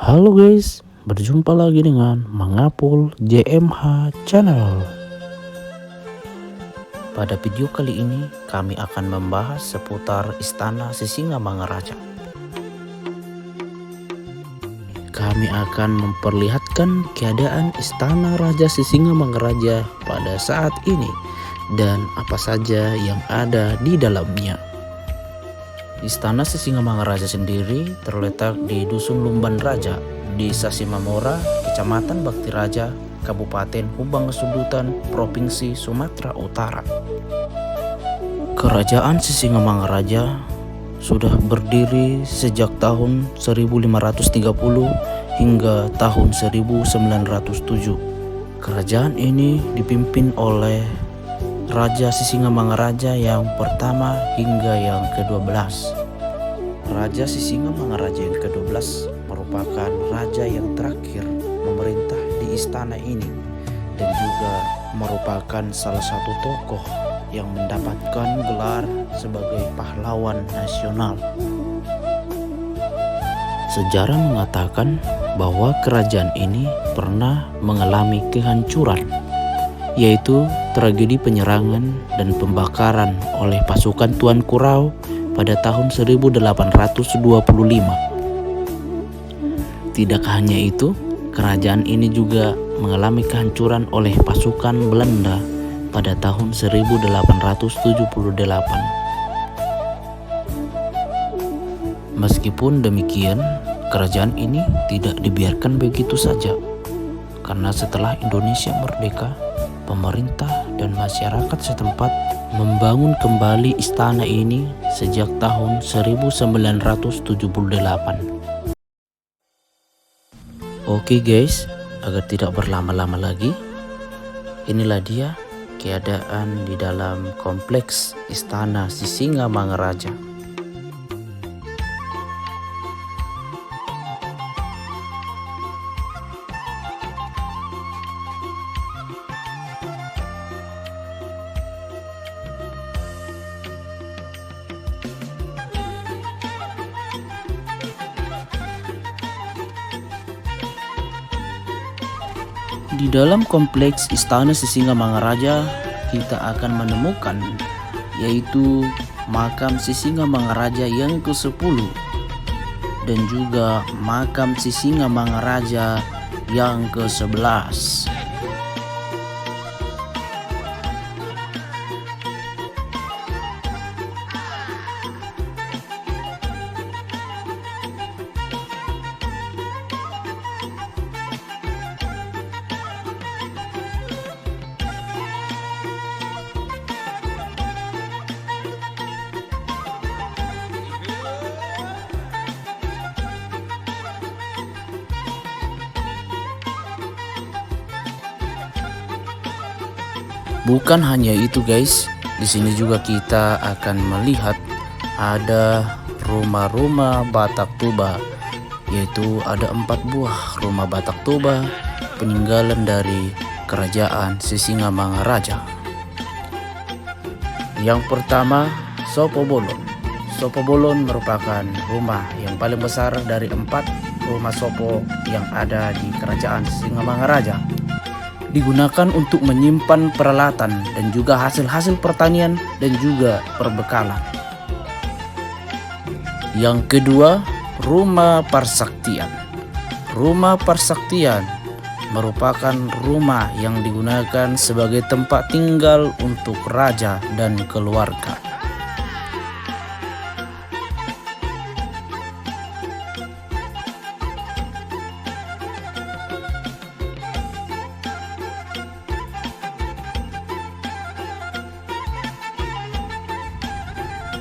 Halo guys, berjumpa lagi dengan Mangapul JMH Channel. Pada video kali ini kami akan membahas seputar Istana Sisingamangaraja. Kami akan memperlihatkan keadaan Istana Raja Sisingamangaraja pada saat ini dan apa saja yang ada di dalamnya. Istana Sisingamangaraja sendiri terletak di Dusun Lumban Raja, Desa Simamora, Kecamatan Bakti Raja, Kabupaten Hubang Kesudutan, Provinsi Sumatera Utara. Kerajaan Sisingamangaraja sudah berdiri sejak tahun 1530 hingga tahun 1907. Kerajaan ini dipimpin oleh Raja Sisingamangaraja yang pertama hingga yang ke-12. Raja Sisingamangaraja yang ke-12 merupakan raja yang terakhir memerintah di istana ini dan juga merupakan salah satu tokoh yang mendapatkan gelar sebagai pahlawan nasional. Sejarah mengatakan bahwa kerajaan ini pernah mengalami kehancuran, yaitu tragedi penyerangan dan pembakaran oleh pasukan Tuan Kurau pada tahun 1825. Tidak hanya itu, kerajaan ini juga mengalami kehancuran oleh pasukan Belanda pada tahun 1878. Meskipun demikian, kerajaan ini tidak dibiarkan begitu saja, karena setelah Indonesia merdeka, pemerintah dan masyarakat setempat membangun kembali istana ini sejak tahun 1978. Oke guys, agar tidak berlama-lama lagi, inilah dia keadaan di dalam kompleks Istana Sisingamangaraja. Di dalam kompleks Istana Sisingamangaraja kita akan menemukan yaitu makam Sisingamangaraja yang ke-10 dan juga makam Sisingamangaraja yang ke-11. Bukan hanya itu guys, di sini juga kita akan melihat ada rumah-rumah Batak Toba, yaitu ada 4 buah rumah Batak Toba peninggalan dari kerajaan Sisingamangaraja. Yang pertama, Sopo Bolon. Sopo Bolon merupakan rumah yang paling besar dari 4 rumah Sopo yang ada di kerajaan Sisingamangaraja. Digunakan untuk menyimpan peralatan dan juga hasil-hasil pertanian dan juga perbekalan. Yang kedua, Rumah Parsaktian. Rumah Parsaktian merupakan rumah yang digunakan sebagai tempat tinggal untuk raja dan keluarga.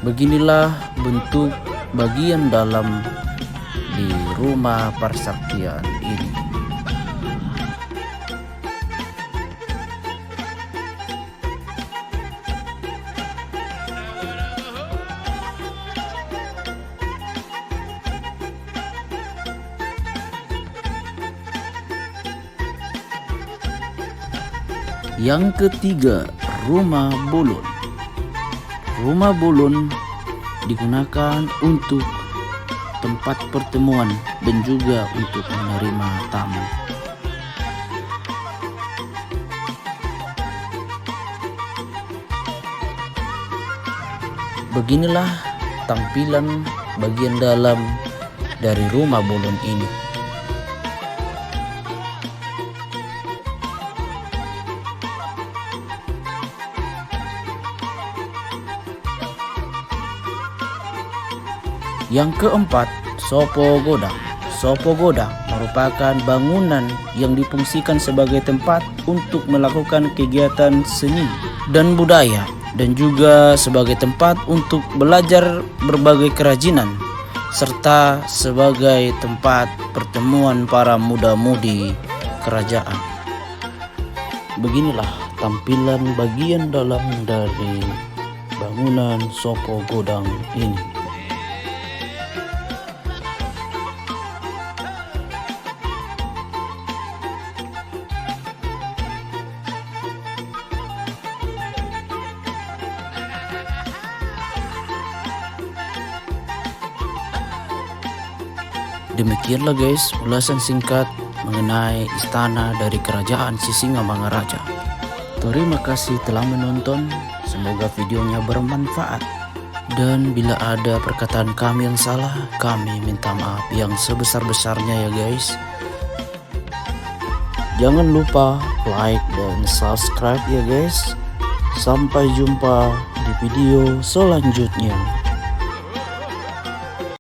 Beginilah bentuk bagian dalam di Rumah Parsaktian ini. Yang ketiga, Rumah Bolon. Rumah Bolon digunakan untuk tempat pertemuan dan juga untuk menerima tamu. Beginilah tampilan bagian dalam dari rumah bolon ini. Yang keempat, Sopo Godang. Sopo Godang merupakan bangunan yang difungsikan sebagai tempat untuk melakukan kegiatan seni dan budaya, dan juga sebagai tempat untuk belajar berbagai kerajinan, serta sebagai tempat pertemuan para muda-mudi kerajaan. Beginilah tampilan bagian dalam dari bangunan Sopo Godang ini. Demikianlah guys ulasan singkat mengenai istana dari kerajaan Sisingamangaraja. Terima kasih telah menonton, semoga videonya bermanfaat. Dan bila ada perkataan kami yang salah, kami minta maaf yang sebesar-besarnya ya guys. Jangan lupa like dan subscribe ya guys. Sampai jumpa di video selanjutnya.